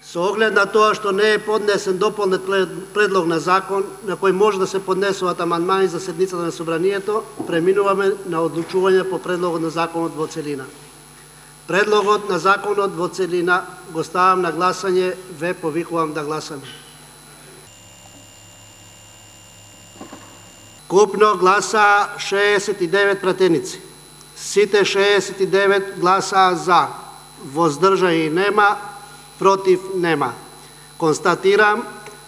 Со оглед на тоа што не е поднесен дополнет предлог на закон на кој може да се поднесуваат амандмани за седницата на собранието, преминуваме на одлучување по предлогот на законот во целина. Предлогот на законот во целина го ставам на гласање, ве повикувам да гласаме. Купно гласа 69 пратеници. Сите 69 гласа за, воздржани нема, против нема. Констатирам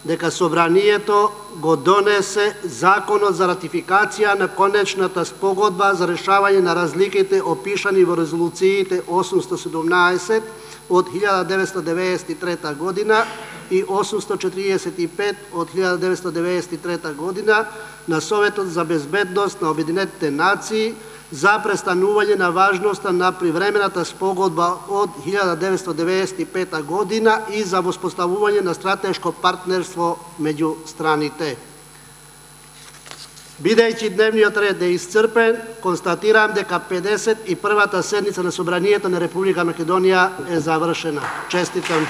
дека собранието го донесе Законот за ратификација на конечната спогодба за решавање на разликите опишани во резолуциите 817 од 1993 година и 845 од 1993 година на Советот за безбедност на Обединетите нации за престанување на важноста на привремената спогодба од 1995 година и за воспоставување на стратешко партнерство меѓу страните. Бидејќи дневниот ред е исцрпен, констатирам дека 51-та седница на Собранието на Република Македонија е завршена. Честитам.